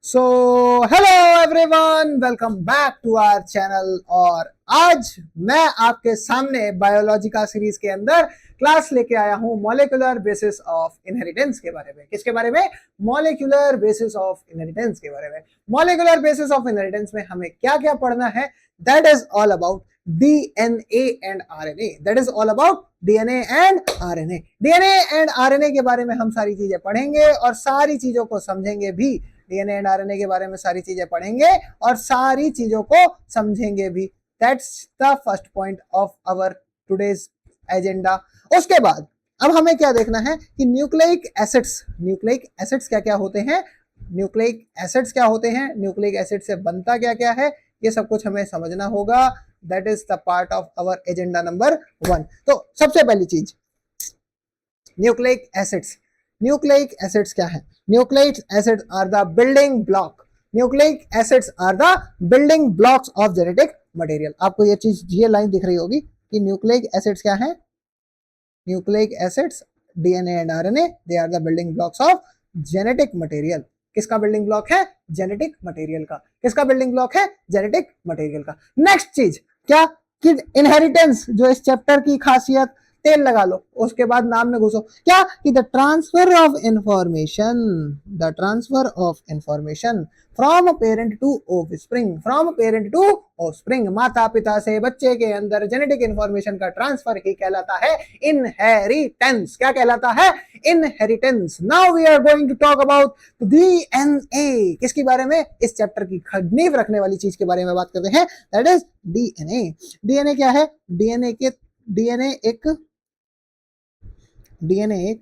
So hello everyone, welcome back to our channel. और आज मैं आपके सामने बायोलॉजी का सीरीज के अंदर क्लास लेके आया हूं मॉलिक्यूलर बेसिस ऑफ इनहेरिटेंस के बारे में। किसके बारे में? मॉलिक्यूलर बेसिस ऑफ इनहेरिटेंस के बारे में। मॉलिक्यूलर बेसिस ऑफ इनहेरिटेंस में हमें क्या क्या पढ़ना है? That is all about DNA and RNA। That is all about DNA and RNA। DNA and RNA के बारे में हम सारी चीजें पढ़ेंगे और सारी चीजों को समझेंगे भी। DNA एंड RNA के बारे में सारी चीजें पढ़ेंगे और सारी चीजों को समझेंगे भी। That's the first point of our today's agenda. उसके बाद अब हमें क्या देखना है कि न्यूक्लिक एसिड्स क्या क्या होते हैं, न्यूक्लिक एसिड्स क्या होते हैं, न्यूक्लिक एसिड से बनता क्या क्या है, ये सब कुछ हमें समझना होगा। That is the part of our agenda number 1। तो सबसे पहली चीज, न्यूक्लिक एसिड्स। न्यूक्लिक एसिड्स क्या है? Nucleic acids are the building block. Nucleic acids are the building blocks of genetic material. आपको ये चीज, ये लाइन दिख रही होगी कि न्यूक्लिक एसिड्स क्या है? Nucleic acids, DNA and RNA, they are the building blocks of genetic material. किसका बिल्डिंग ब्लॉक है? जेनेटिक मटेरियल का। किसका बिल्डिंग ब्लॉक है? जेनेटिक मटेरियल का। नेक्स्ट चीज क्या कि इनहेरिटेंस, जो इस चैप्टर की खासियत, तेल लगा लो, उसके बाद नाम में घुसो। क्या कि the transfer of information from parent to offspring. From parent to offspring, माता पिता से बच्चे के अंदर जेनेटिक इंफॉर्मेशन का ट्रांसफर ही कहलाता है इनहेरिटेंस। क्या कहलाता है? Inheritance. Now we are going to talk about DNA। किसके बारे में? इस चैप्टर की नींव रखने वाली चीज के बारे में बात करते हैं। That is DNA। DNA क्या है? DNA एक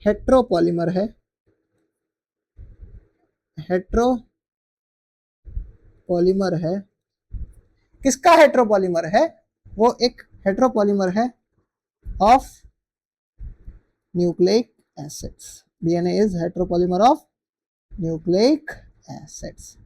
हेट्रोपॉलीमर है। हेट्रोपॉलीमर है। किसका हेट्रोपॉलीमर है? वो एक हेट्रोपॉलीमर है of nucleic acids. DNA is heteropolymer of nucleic acids.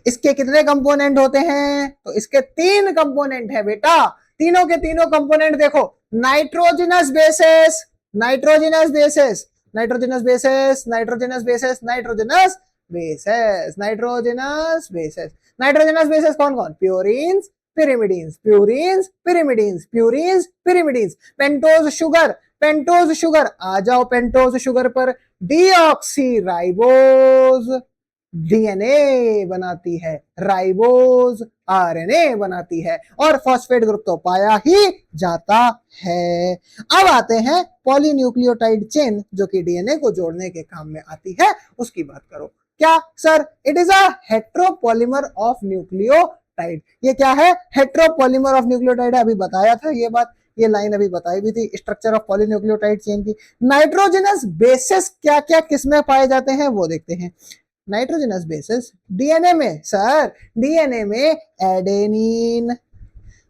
इसके कितने कंपोनेंट होते हैं? तो इसके 3 कंपोनेंट है बेटा। तीनों के तीनों कंपोनेंट देखो, nitrogenous bases, nitrogenous bases, nitrogenous bases, nitrogenous bases, nitrogenous bases, nitrogenous bases. Nitrogenous bases कौन कौन? Purines, pyrimidines, purines, pyrimidines, purines, pyrimidines. Pentose sugar, pentose sugar, आ जाओ पेंटोज शुगर पर। डीऑक्सी राइबोज DNA बनाती है, राइबोज RNA बनाती है, और फॉस्फेट ग्रुप तो पाया ही जाता है। अब आते हैं पॉलीन्यूक्लियोटाइड चेन, जो कि DNA को जोड़ने के काम में आती है, उसकी बात करो। क्या sir? It is a heteropolymer of nucleotide. ये क्या है? हेट्रोपॉलीमर ऑफ न्यूक्लियोटाइड है। अभी बताया था ये बात, ये लाइन अभी बताई भी थी स्ट्रक्चर ऑफ पॉलीन्यूक्लियोटाइड चेन की। नाइट्रोजनस बेसिस क्या क्या किसमें पाए जाते हैं वो देखते हैं। नाइट्रोजनस बेसिस DNA में, सर DNA में एडेनिन,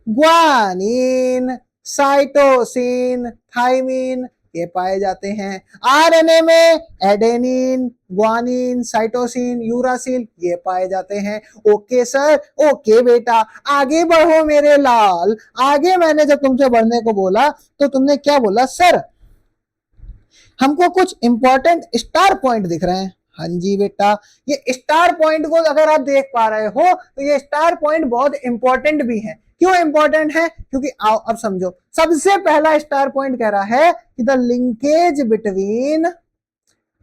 ग्वानिन, साइटोसिन, थाइमिन, ये पाए जाते हैं। RNA में एडेनिन, ग्वानिन, साइटोसिन, यूरासिल, ये पाए जाते हैं। ओके सर, ओके बेटा, आगे बढ़ो मेरे लाल। आगे मैंने जब तुमसे बढ़ने को बोला तो तुमने क्या बोला? सर हमको कुछ इंपॉर्टेंट स्टार पॉइंट दिख रहे हैं। हाँ जी बेटा, ये स्टार पॉइंट को अगर आप देख पा रहे हो तो ये स्टार पॉइंट बहुत इंपॉर्टेंट भी है। क्यों इंपॉर्टेंट है? क्योंकि आओ अब समझो। सबसे पहला स्टार पॉइंट कह रहा है कि the linkage between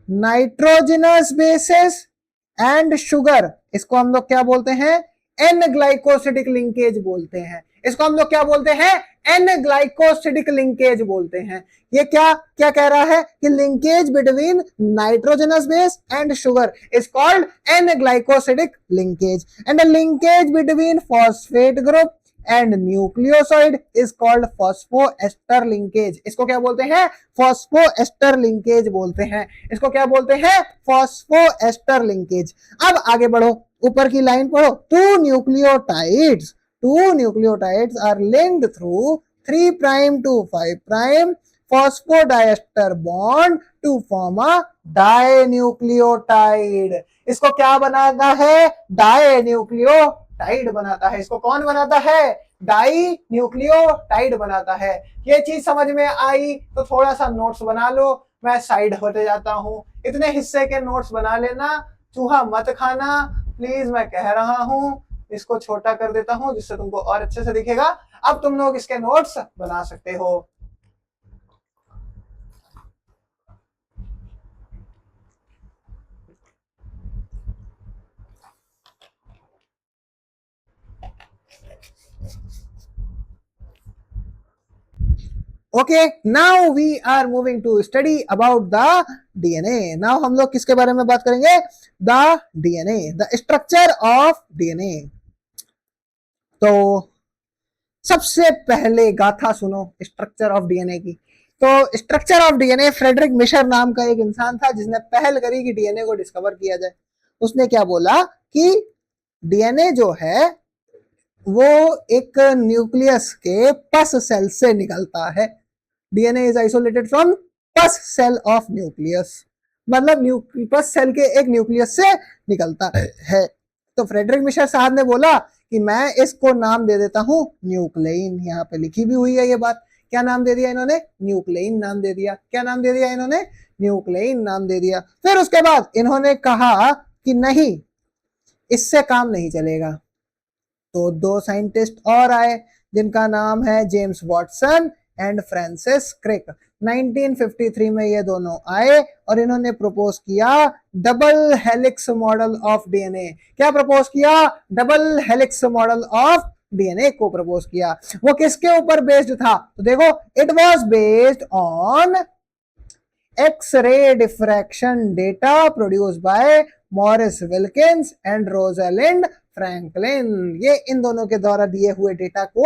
nitrogenous bases and sugar, इसको हम लोग क्या बोलते हैं? एन ग्लाइकोसिडिक लिंकेज बोलते हैं। इसको हम लोग क्या बोलते हैं? एन ग्लाइकोसिडिक लिंकेज बोलते हैं। ये क्या क्या कह रहा है कि linkage between nitrogenous base and sugar is called an glycosidic linkage, and linkage between phosphate group and nucleoside is called phosphoester linkage. इसको क्या बोलते हैं? फॉस्फोएस्टर लिंकेज बोलते हैं। इसको क्या बोलते हैं? Phosphoester linkage. अब आगे बढ़ो, ऊपर की लाइन पढ़ो। Two nucleotides are linked through 3 prime to 5 prime phosphodiester bond to form a dinucleotide. इसको क्या बनाना है? डाइन्यूक्लियोटाइड। टाइड बनाता है। इसको कौन बनाता है? डाई न्यूक्लियोटाइड बनाता है। ये चीज समझ में आई तो थोड़ा सा नोट्स बना लो, मैं साइड होते जाता हूँ। इतने हिस्से के नोट्स बना लेना, चूहा मत खाना प्लीज, मैं कह रहा हूँ। इसको छोटा कर देता हूँ जिससे तुमको और अच्छे से दिखेगा। अब तुम लोग इसके नोट्स बना सकते हो। Okay, now we are moving to study about the DNA. Now हम लोग किसके बारे में बात करेंगे? The DNA, the structure of DNA. तो सबसे पहले गाथा सुनो स्ट्रक्चर ऑफ डीएनए की। तो structure of DNA, Friedrich Miescher नाम का एक इंसान था जिसने पहल करी कि डीएनए को डिस्कवर किया जाए। उसने क्या बोला कि डीएनए जो है वो एक न्यूक्लियस के पस सेल से निकलता है। डीएनए इज आइसोलेटेड फ्रॉम पस सेल ऑफ न्यूक्लियस, मतलब पस सेल के एक न्यूक्लियस से निकलता है। तो फ्रेडरिक मिशर साहब ने बोला कि मैं इसको नाम दे देता हूं न्यूक्लियन। यहाँ पे लिखी भी हुई है ये बात। क्या नाम दे दिया इन्होंने? न्यूक्लियन नाम दे दिया। क्या नाम दे दिया इन्होंने? न्यूक्लियन नाम दे दिया। फिर उसके बाद इन्होंने कहा कि नहीं, इससे काम नहीं चलेगा। तो दो साइंटिस्ट और आए जिनका नाम है James Watson and Francis Crick. 1953 में ये दोनों आए और इन्होंने प्रपोज किया double helix model of DNA. क्या प्रपोज किया? Double helix model of DNA को प्रपोज किया। वो किसके ऊपर बेस्ड था? तो देखो, it was based on X-ray diffraction data produced by Maurice Wilkins and Rosalind Franklin. ये इन दोनों के द्वारा दिए हुए डेटा को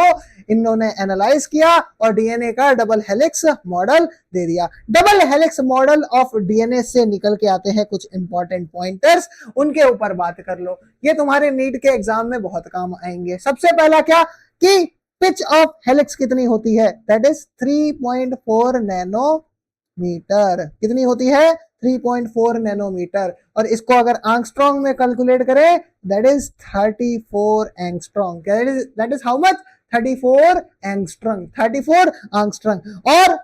इन्होंने एनालाइज किया और डीएनए का डबल हेलिक्स मॉडल दे दिया। Double helix model of DNA से निकल के आते हैं कुछ इंपॉर्टेंट पॉइंटर्स, उनके ऊपर बात कर लो। ये तुम्हारे नीट के एग्जाम में बहुत काम आएंगे। सबसे पहला क्या कि पिच ऑफ हेलिक्स कितनी होती है? That is 3.4 nanometre. कितनी होती है? 3.4 नैनोमीटर। और इसको अगर एंगस्ट्रॉन्ग में कैलकुलेट करें, that is 34 angstrom. That is how much? 34 angstrom. 34 angstrom. और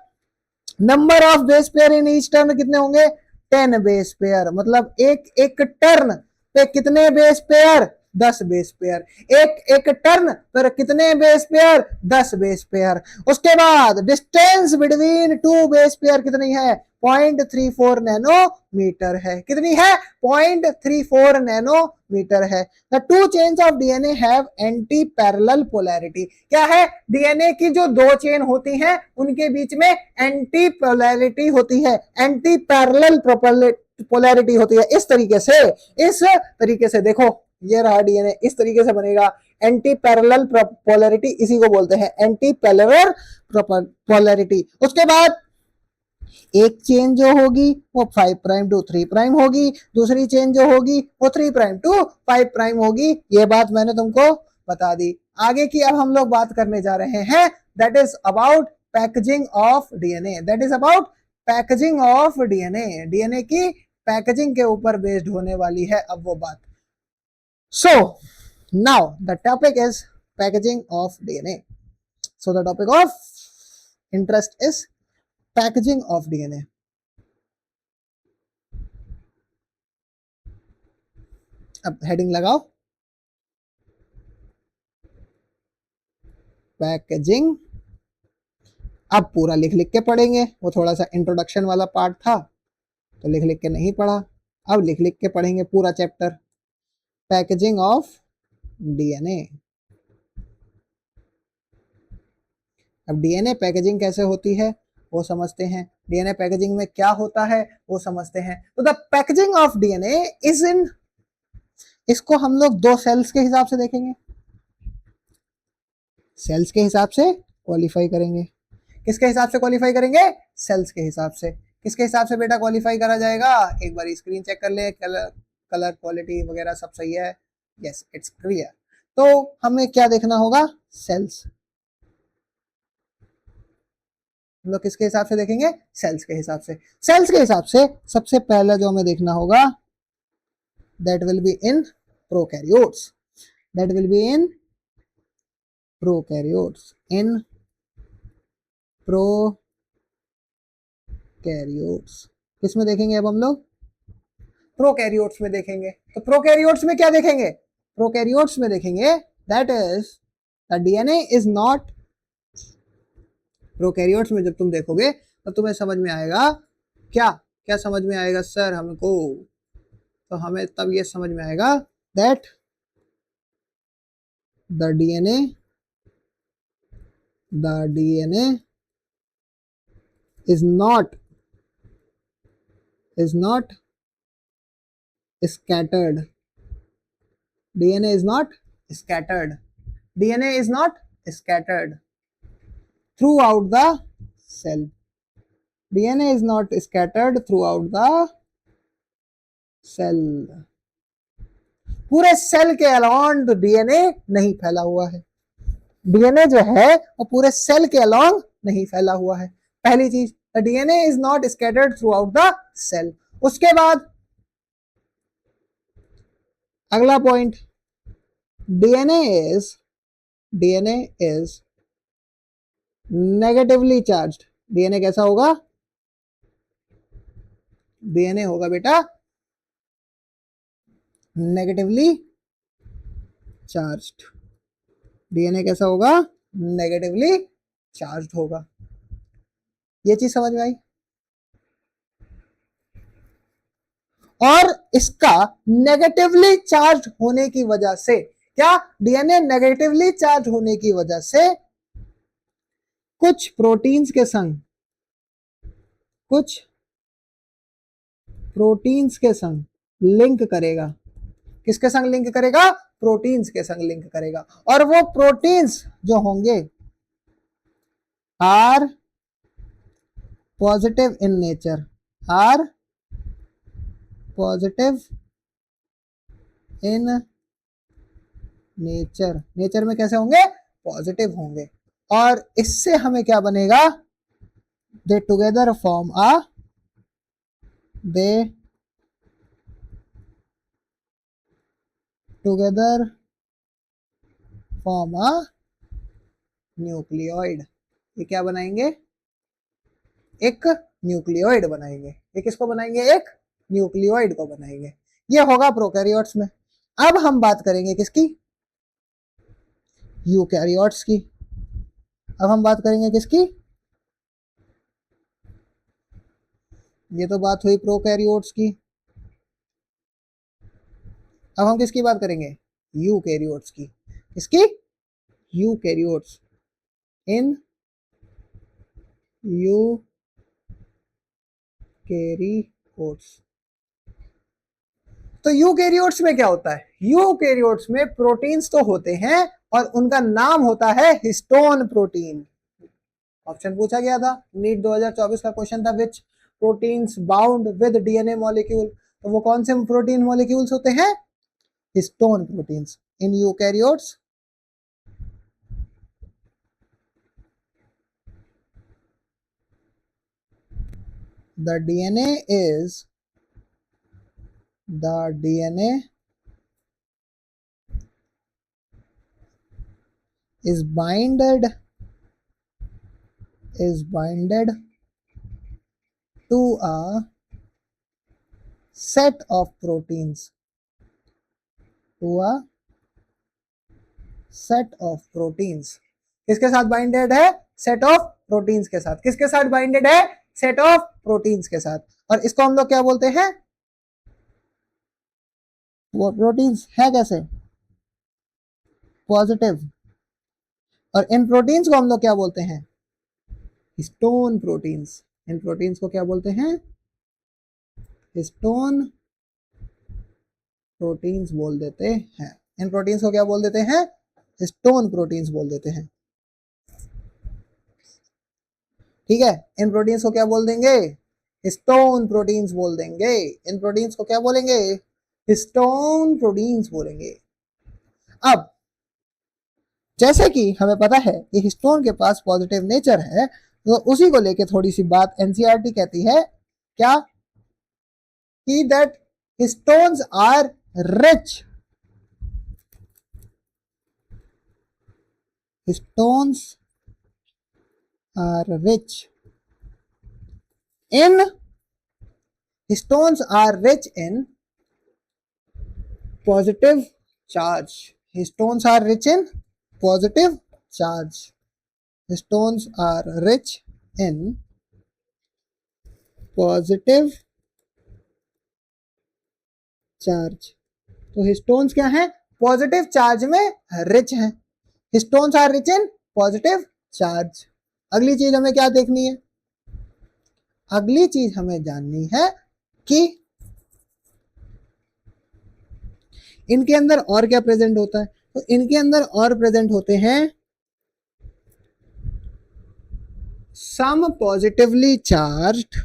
number of base pair in each turn कितने होंगे? 10 बेस पेयर। मतलब एक एक टर्न पे कितने बेस पेयर? 10 base pair. एक एक टर्न पर कितने बेस पेयर? 10 base pair. उसके बाद distance between two base pair कितनी है? 0.34 नैनोमीटर है। कितनी है? 0.34 नैनोमीटर है। The two chains of DNA have anti parallel polarity. क्या है? डीएनए की जो दो चेन होती हैं उनके बीच में एंटी पोलैरिटी होती है, एंटी पैरेलल पोलैरिटी होती है। इस तरीके से देखो, ये रहा डीएनए, इस तरीके से बनेगा। एंटी पैरेलल पोलैरिटी, इसी को बोलते हैं एंटी पैरेलल पोलैरिटी। उसके बाद एक चेन जो होगी वो 5 प्राइम टू 3 प्राइम होगी, दूसरी चेन जो होगी वो 3 प्राइम टू 5 प्राइम होगी। ये बात मैंने तुमको बता दी। आगे की अब हम लोग बात करने जा रहे हैं, that is about packaging of DNA. That is about packaging of DNA. DNA की पैकेजिंग के ऊपर बेस्ड होने वाली है अब वो बात। So now the topic is packaging of DNA. So the topic of interest is packaging of DNA. अब हेडिंग लगाओ, पैकेजिंग। अब पूरा लिख लिख के पढ़ेंगे, वो थोड़ा सा इंट्रोडक्शन वाला पार्ट था तो लिख लिख के नहीं पढ़ा, अब लिख लिख के पढ़ेंगे पूरा चैप्टर, पैकेजिंग ऑफ डीएनए। अब डीएनए पैकेजिंग कैसे होती है वो समझते हैं, डीएनए पैकेजिंग में क्या होता है वो समझते हैं। तो the packaging of DNA is in, इसको हम लोग दो सेल्स के हिसाब से देखेंगे, सेल्स के हिसाब से क्वालिफाई करेंगे। किसके हिसाब से क्वालिफाई करेंगे? सेल्स के हिसाब से। किसके हिसाब से बेटा क्वालिफाई करा जाएगा? एक बार स्क्रीन चेक कर ले, कलर क्वालिटी वगैरह सब सही है? Yes, it's clear. तो हमें क्या देखना होगा? सेल्स। हम लोग किसके हिसाब से देखेंगे? सेल्स के हिसाब से। सेल्स के हिसाब से सबसे पहले जो हमें देखना होगा, that will be in prokaryotes. That will be in prokaryotes, in prokaryotes. किसमें देखेंगे अब हम लोग? प्रोकैरियोट्स में देखेंगे। तो प्रोकैरियोट्स में क्या देखेंगे? प्रोकैरियोट्स में देखेंगे that is the DNA is not, prokaryotes में जब तुम देखोगे तो तुम्हें समझ में आएगा क्या, क्या समझ में आएगा सर हमको? तो हमें तब ये समझ में आएगा that the DNA is not scattered. DNA is not scattered. DNA is not scattered throughout the cell. DNA is not scattered throughout the cell. पूरे सेल के अलाउंड डीएनए नहीं फैला हुआ है। डीएनए जो है वो पूरे सेल के अलाउंड नहीं फैला हुआ है। पहली चीज, the DNA is not scattered throughout the cell. उसके बाद अगला point, DNA is negatively charged. DNA कैसा होगा? डीएनए होगा बेटा नेगेटिवली चार्ज्ड। डीएनए कैसा होगा? नेगेटिवली चार्ज्ड होगा। ये चीज समझ में आई? और इसका नेगेटिवली चार्ज होने की वजह से क्या, डीएनए नेगेटिवली चार्ज होने की वजह से कुछ प्रोटीन्स के संग लिंक करेगा। किसके संग लिंक करेगा? प्रोटीन्स के संग लिंक करेगा। और वो प्रोटीन्स जो होंगे are positive in nature, are positive in nature. Nature में कैसे होंगे? पॉजिटिव होंगे। और इससे हमें क्या बनेगा? दे टुगेदर फॉर्म अ न्यूक्लियोइड। ये क्या बनाएंगे? एक न्यूक्लियोइड बनाएंगे। ये किसको बनाएंगे? एक न्यूक्लियोइड को बनाएंगे। ये होगा प्रोकैरियोट्स में। अब हम बात करेंगे किसकी? यूकैरियोट्स की। अब हम बात करेंगे किसकी? ये तो बात हुई प्रोकैरियोट्स की। अब हम किसकी बात करेंगे? यूकैरियोट्स की। किसकी? यूकैरियोट्स। In eukaryotes. तो यूकैरियोट्स में क्या होता है? यूकैरियोट्स में प्रोटीन्स तो होते हैं और उनका नाम होता है हिस्टोन प्रोटीन। ऑप्शन पूछा गया था, नीट 2024 का क्वेश्चन था, which proteins bound with DNA molecule. तो वो कौन से प्रोटीन मॉलिक्यूल्स होते हैं? Histone proteins. In eukaryotes the DNA is binded to a set of proteins, किसके साथ बाइंडेड है? सेट ऑफ प्रोटीन्स के साथ। किसके साथ बाइंडेड है? सेट ऑफ प्रोटीन्स के साथ। और इसको हम लोग क्या बोलते हैं? वो प्रोटीन्स है कैसे? पॉजिटिव। और इन प्रोटीन्स को हम लोग क्या बोलते हैं? Histone proteins. इन प्रोटीन्स को क्या बोलते हैं? हिस्टोन प्रोटीन्स बोल देते हैं। इन प्रोटीन्स को क्या बोल देते हैं? हिस्टोन प्रोटीन्स बोल देते हैं। ठीक है, इन प्रोटीन्स को क्या बोल देंगे? हिस्टोन प्रोटीन्स बोल देंगे। इन प्रोटीन्स को क्या बोलेंगे? हिस्टोन प्रोटीन्स बोलेंगे। अब जैसे कि हमें पता है कि हिस्टोन के पास पॉजिटिव नेचर है, तो उसी को लेके थोड़ी सी बात एनसीईआरटी कहती है क्या, कि that histones are rich stones are rich in stones are rich in positive charge. Stones are rich in positive charge. Stones are rich in positive charge. तो स्टोन्स क्या है? पॉजिटिव चार्ज में रिच हैं. Stones are rich in positive charge. अगली चीज हमें क्या देखनी है? अगली चीज हमें जाननी है कि इनके अंदर और क्या प्रेजेंट होता है. तो इनके अंदर और प्रेजेंट होते हैं some positively charged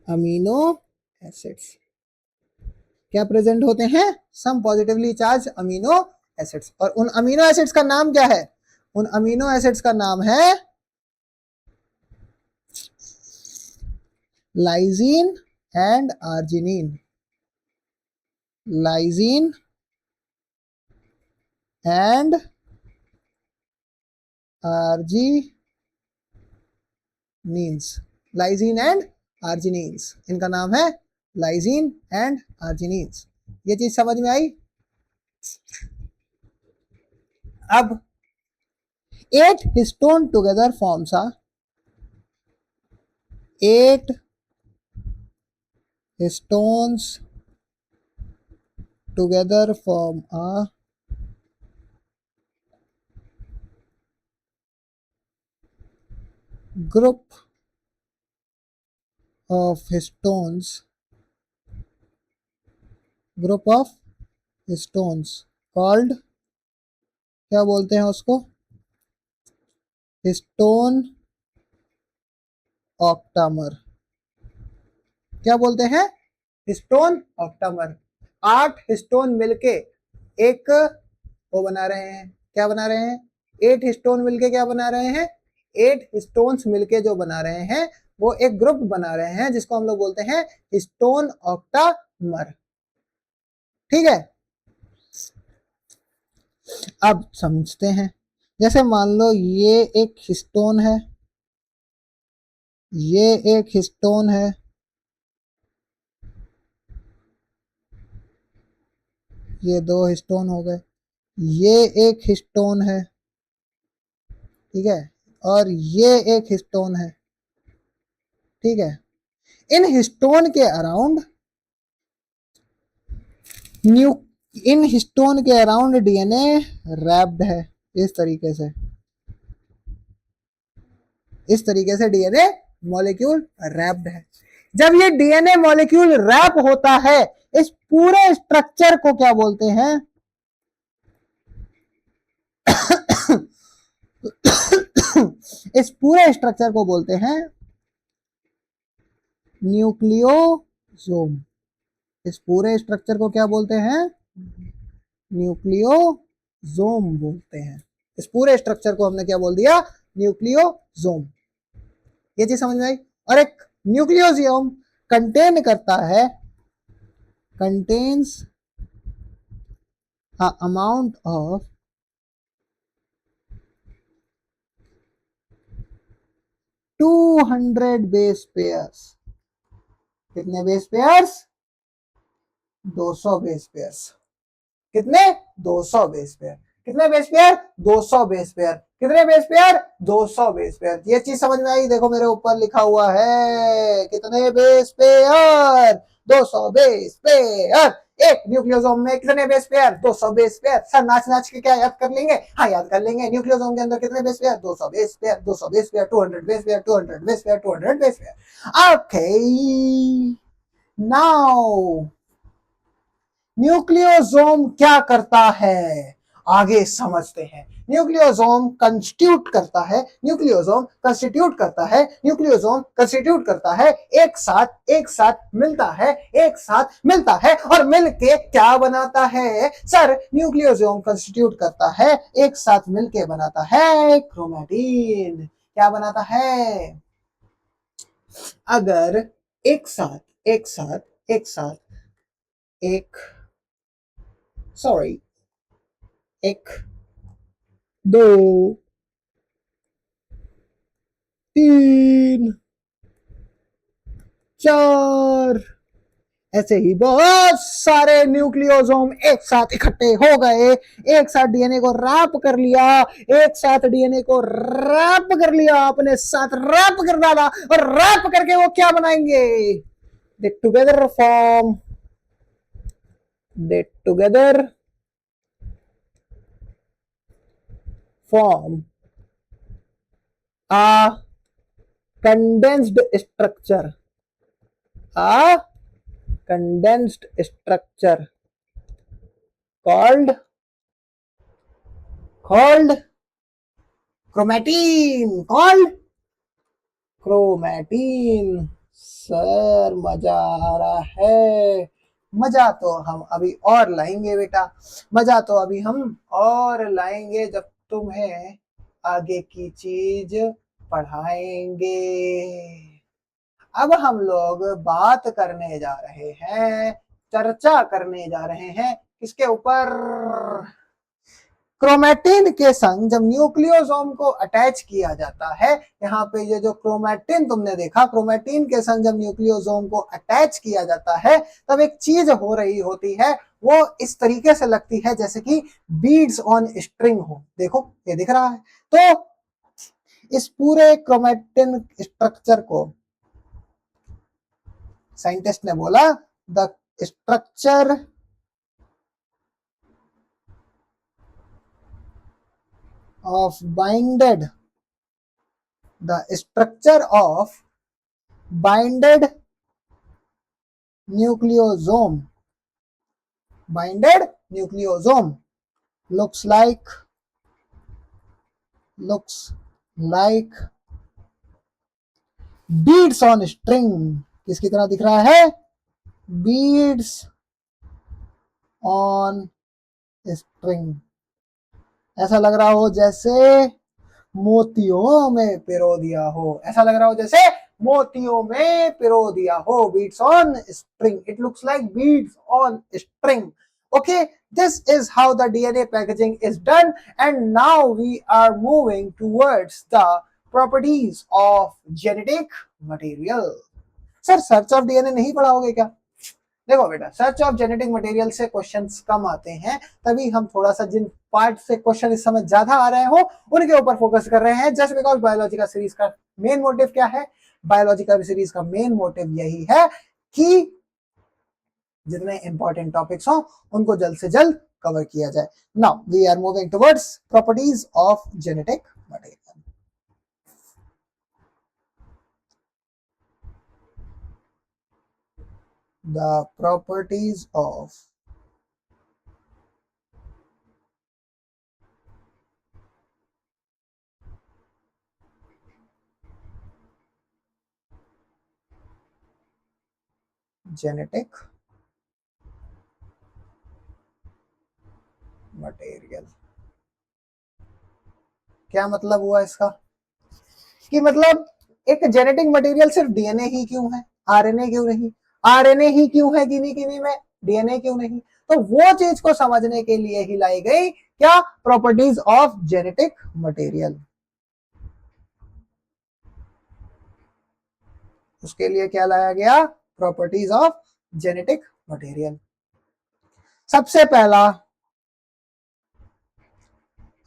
amino acids. क्या प्रेजेंट होते हैं? सम पॉजिटिवली चार्ज अमीनो एसिड्स. और उन अमीनो एसिड्स का नाम क्या है? उन अमीनो एसिड्स का नाम है lysine and arginine. Lysine and arginines. Lysine and arginines. इनका नाम है लाइजीन एंड आर्जिनिन्स. ये चीज समझ में आई? अब 8 histone together forms uh 8 stones together form a group of stones called, क्या बोलते हैं उसको? Stone octamer. क्या बोलते हैं? Stone octamer. 8 स्टोन मिलके एक वो बना रहे हैं. क्या बना रहे हैं? 8 स्टोन मिलके क्या बना रहे हैं? 8 स्टोन्स मिलके जो बना रहे हैं वो एक ग्रुप बना रहे हैं जिसको हम लोग बोलते हैं स्टोन ऑक्टामर. ठीक है. अब समझते हैं. जैसे मान लो ये एक हिस्टोन है, ये एक हिस्टोन है, ये 2 हिस्टोन हो गए, ये एक हिस्टोन है, ठीक है, और ये एक हिस्टोन है. ठीक है. इन हिस्टोन के अराउंड डीएनए रैप्ड है. इस तरीके से डीएनए मॉलिक्यूल रैप्ड है. जब ये डीएनए मॉलिक्यूल रैप होता है, इस पूरे स्ट्रक्चर को क्या बोलते हैं? इस पूरे स्ट्रक्चर को बोलते हैं न्यूक्लियोसोम. इस पूरे स्ट्रक्चर को क्या बोलते हैं? न्यूक्लियोसोम बोलते हैं. इस पूरे स्ट्रक्चर को हमने क्या बोल दिया? न्यूक्लियोसोम. ये चीज समझ में आई? और एक न्यूक्लियोसोम कंटेन करता है, contains a amount of 200 base pairs. कितने बेस पेयर्स? 200 base pairs. कितने? 200 बेस पेयर. कितने बेस पेयर? 200 base pair. कितने बेस पेयर? 200 base pair. ये चीज समझ में आई? देखो मेरे ऊपर लिखा हुआ है कितने बेस पेयर? 200 base pair. एक न्यूक्लियोसोम में कितने base pair? 200 base pair. Sir नाच के क्या याद कर लेंगे? हाँ याद कर लेंगे. न्यूक्लियोसोम के अंदर कितने base pair? 200 base pair. 200 base pair, 200 base pair, 200 base pair, 200 base pair. Okay, now nucleosome क्या करता है आगे समझते हैं. न्यूक्लियोसोम कंस्टिट्यूट करता है, एक साथ मिलता है और मिलके क्या बनाता है? सर न्यूक्लियोसोम कंस्टिट्यूट करता है, एक साथ मिलके बनाता है क्रोमेटिन. क्या बनाता है? अगर एक साथ एक साथ एक साथ एक सॉरी एक दो तीन चार ऐसे ही बहुत सारे न्यूक्लियोसोम एक साथ इकट्ठे हो गए, एक साथ डीएनए को रैप कर लिया, एक साथ डीएनए को रैप कर लिया, अपने साथ रैप कर डाला, और रैप करके वो क्या बनाएंगे? दे together form they together form a condensed structure, a condensed structure called chromatin, called chromatin. Sir मजा आ रहा है, मजा तो हम अभी और लाएंगे बेटा, मजा तो अभी हम और लाएंगे जब तुम्हें आगे की चीज पढ़ाएंगे। अब हम लोग बात करने जा रहे हैं, चर्चा करने जा रहे हैं किसके ऊपर? क्रोमेटिन के संग जब न्यूक्लियोसोम को अटैच किया जाता है, यहाँ पे ये जो क्रोमेटिन तुमने देखा, क्रोमेटिन के संग जब न्यूक्लियोसोम को अटैच किया जाता है तब एक चीज हो रही होती है, वो इस तरीके से लगती है जैसे कि बीड्स ऑन स्ट्रिंग हो। देखो ये दिख रहा है। तो इस पूरे क्रोमेटिन स्ट्रक्चर को साइंटिस्ट ने बोला the structure of binded the structure of binded nucleosome looks like beads on string। किसकी तरह दिख रहा है? beads on string। ऐसा लग रहा हो जैसे मोतियों में पिरो दिया हो, ऐसा लग रहा हो जैसे मोतियों में पिरो दिया हो। beads on string, it looks like beads on string। okay, this is how the DNA packaging is done, and now we are moving towards the properties of genetic material। Sir search of DNA नहीं पढ़ाओगे क्या? देखो बेटा, search of genetic material से questions कम आते हैं, तभी हम थोड़ा सा जिन पार्ट से क्वेश्चन इस समय ज्यादा आ रहे हो उनके ऊपर फोकस कर रहे हैं। जस्ट बिकॉज बायोलॉजी का सीरीज का मेन मोटिव क्या है? बायोलॉजी का सीरीज का मेन मोटिव यही है कि जितने इंपॉर्टेंट टॉपिक्स हो उनको जल्द से जल्द कवर किया जाए। Now we are moving towards properties of genetic material. The properties of genetic material। क्या मतलब हुआ इसका? कि मतलब एक जेनेटिक मटेरियल सिर्फ डीएनए ही क्यों है, आरएनए क्यों नहीं? आरएनए ही क्यों है किन्हीं किन्हीं में, डीएनए क्यों नहीं? तो वो चीज को समझने के लिए ही लाई गई क्या? Properties of genetic material. उसके लिए क्या लाया गया? Properties of genetic material. सबसे पहला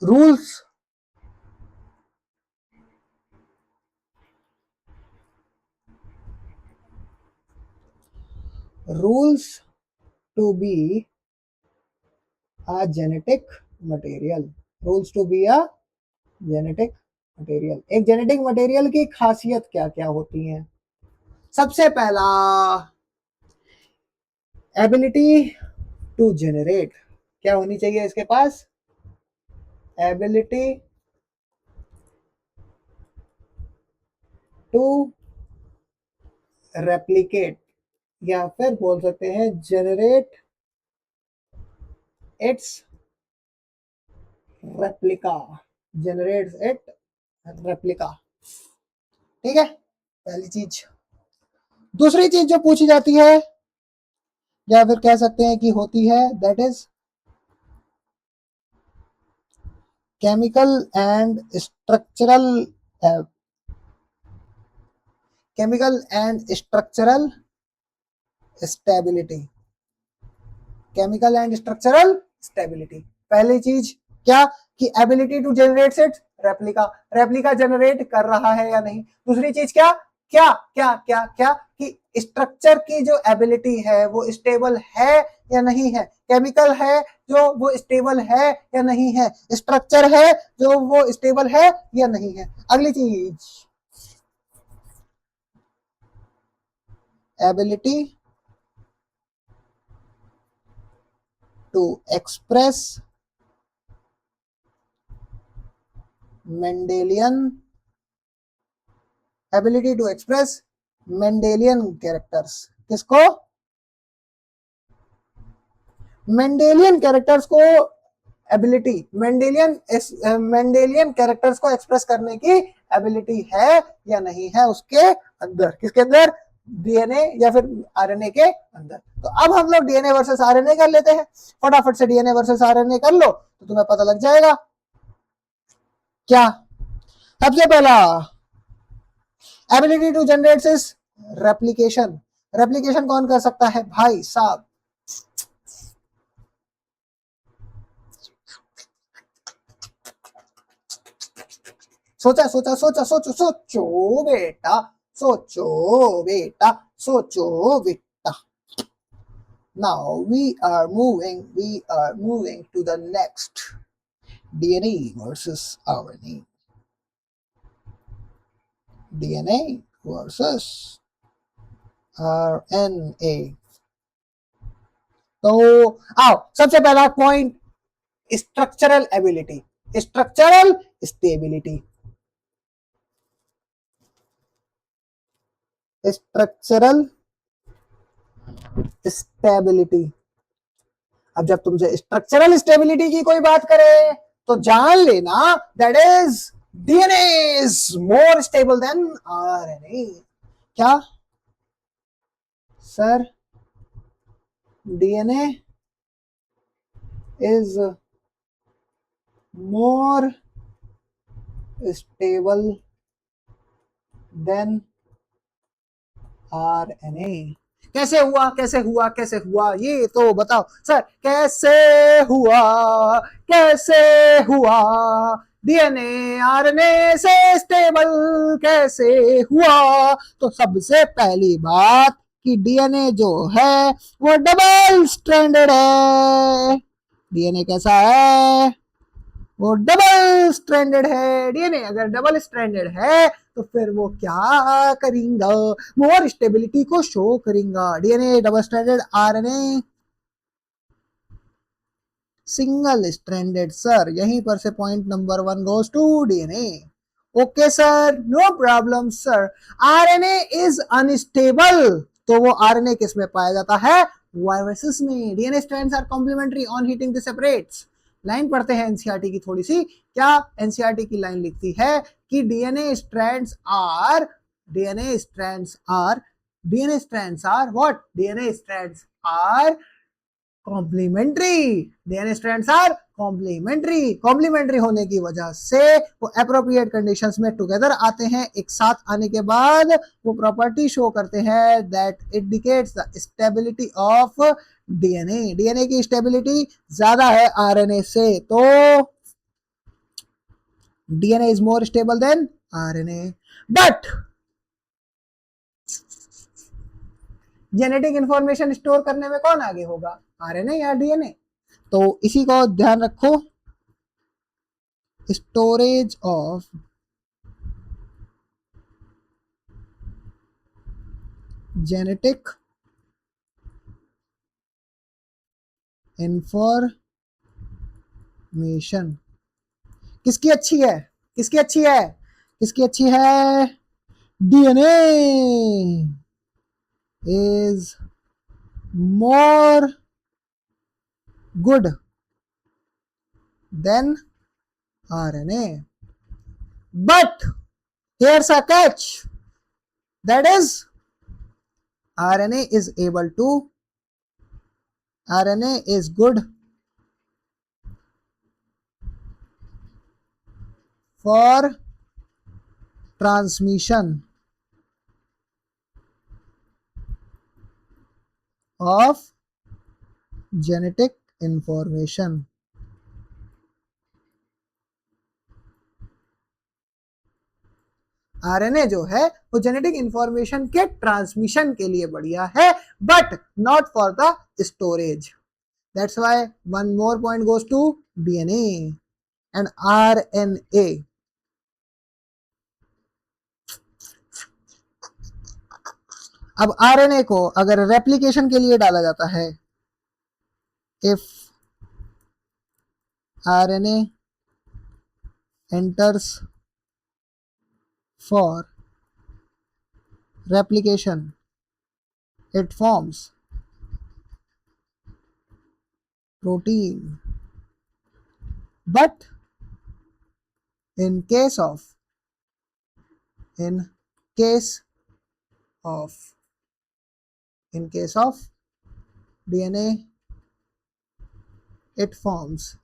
rules to be a genetic material। Rules to be a genetic material. एक जेनेटिक मटेरियल की खासियत क्या क्या होती है? सबसे पहला एबिलिटी टू जेनरेट। क्या होनी चाहिए इसके पास? एबिलिटी टू रेप्लिकेट, या फिर बोल सकते हैं generate it's replica. Generates it replica. ठीक है, पहली चीज। दूसरी चीज जो पूछी जाती है या फिर कह सकते हैं कि होती है, that is chemical and structural, chemical and structural stability, chemical and structural stability. पहली चीज क्या कि ability to generate set replica, replica generate कर रहा है या नहीं। दूसरी चीज क्या क्या क्या क्या क्या कि स्ट्रक्चर की जो एबिलिटी है वो स्टेबल है या नहीं है, केमिकल है जो वो स्टेबल है या नहीं है, स्ट्रक्चर है जो वो स्टेबल है या नहीं है। अगली चीज ability to express Mendelian, ability to express Mendelian characters. किसको? मेंडेलियन कैरेक्टर्स को एबिलिटी, मेंडेलियन कैरेक्टर्स को एक्सप्रेस करने की एबिलिटी है या नहीं है उसके अंदर। किसके अंदर? डीएनए या फिर आरएनए के अंदर। तो अब हम लोग डीएनए वर्सेस आरएनए कर लेते हैं। फटाफट से डीएनए वर्सेस आरएनए कर लो तो तुम्हें पता लग जाएगा। क्या? सबसे पहला ability to generate is replication. Replication कौन कर सकता है भाई साहब? सोचा सोचा सोचा सोचो सोचो बेटा, सोचो बेटा, सोचो बेटा। Now we are moving to the next, DNA versus RNA, DNA versus RNA। तो आओ सबसे पहला point, structural ability, structural stability, structural stability. अब जब तुमसे स्ट्रक्चरल स्टेबिलिटी की कोई बात करे तो जान लेना that is DNA is more stable than RNA. क्या sir? DNA is more stable than RNA. कैसे हुआ कैसे हुआ कैसे हुआ ये तो बताओ सर, कैसे हुआ कैसे हुआ? डीएनए आरएनए से स्टेबल कैसे हुआ? तो सबसे पहली बात कि डीएनए जो है वो डबल स्ट्रैंडेड है। डीएनए कैसा है? वो डबल स्ट्रैंडेड है। डीएनए अगर डबल स्ट्रैंडेड है तो फिर वो क्या करेंगे? मोर स्टेबिलिटी को शो करेंगे। DNA double stranded, RNA single stranded. Sir यहीं पर से point number 1 goes to DNA. Okay sir, no problem sir. RNA is unstable, तो वो आरएनए किस में पाया जाता है? वायरसेस में। DNA strands are complementary on heating the separates. Line पढ़ते हैं एनसीईआरटी की थोड़ी सी। क्या एनसीईआरटी की लाइन लिखती है कि DNA strands are what? DNA strands are complementary. DNA strands are complementary. Complementary होने की वजह से वो अप्रोप्रिएट कंडीशंस में टुगेदर आते हैं। एक साथ आने के बाद वो प्रॉपर्टी शो करते हैं that indicates the stability of DNA. DNA की स्टेबिलिटी ज्यादा है आरएनए से, तो DNA is more stable than RNA. But genetic information store करने में कौन आगे होगा, आरएनए या डीएनए? तो इसी को ध्यान रखो। स्टोरेज ऑफ जेनेटिक इंफॉर्मेशन किसकी अच्छी है? किसकी अच्छी है? किसकी अच्छी है? DNA is more good than RNA. But Here's a catch. That is, RNA is able to, RNA is good for transmission of genetic information. RNA जो है वो जेनेटिक इंफॉर्मेशन के ट्रांसमिशन के लिए बढ़िया है, but not for the storage. That's why one more point goes to DNA and RNA. अब RNA को अगर रेप्लिकेशन के लिए डाला जाता है, if RNA enters for replication, it forms protein. But in case of DNA, it forms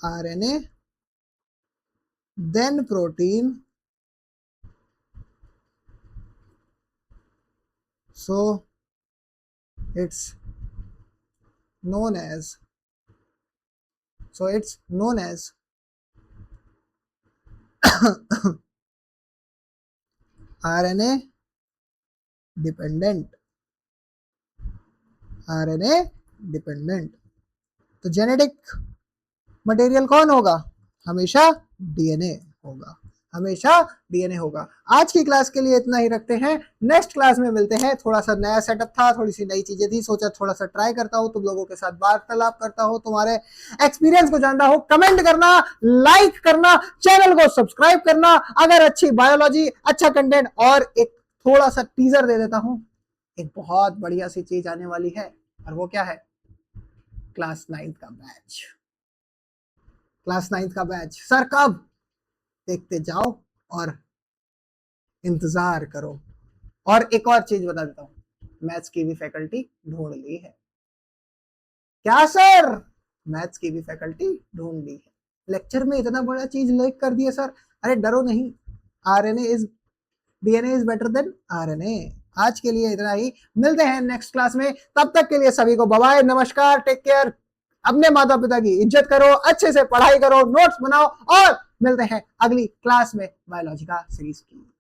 RNA, then protein. So it's known as RNA dependent. तो genetic material कौन होगा? हमेशा डीएनए होगा. आज की क्लास के लिए इतना ही रखते हैं. नेक्स्ट क्लास में मिलते हैं. थोड़ा सा नया सेटअप था, थोड़ी सी नई चीजें थी, सोचा थोड़ा सा ट्राई करता हूं, तुम लोगों के साथ वार्तालाप करता हूं, तुम्हारे एक्सपीरियंस को जानता हूं. कमेंट करना, लाइक करना, चैनल को सब्सक्राइब करना. अगर अच्छी बायोलॉजी, अच्छा कंटेंट, और एक थोड़ा सा टीजर दे देता हूं, एक बहुत बढ़िया सी चीज आने वाली है, और वो क्या है? क्लास 9 का बैच. सर कब? देखते जाओ और इंतजार करो. और एक और चीज बता देता हूं, मैथ्स की भी फैकल्टी ढूंढ ली है. क्या सर? मैथ्स की भी फैकल्टी ढूंढ ली है. लेक्चर में इतना बड़ा चीज लिख कर दिया सर. अरे डरो नहीं, DNA is better than RNA. आज के लिए इतना ही. मिलते हैं नेक्स्ट क्लास में. तब तक के लिए सभी को बाय बाय, नमस्कार, टेक केयर. अपने माता पिता की इज्जत करो, अच्छे से पढ़ाई करो, नोट्स बनाओ, और मिलते हैं अगली क्लास में बायोलॉजी का सीरीज की.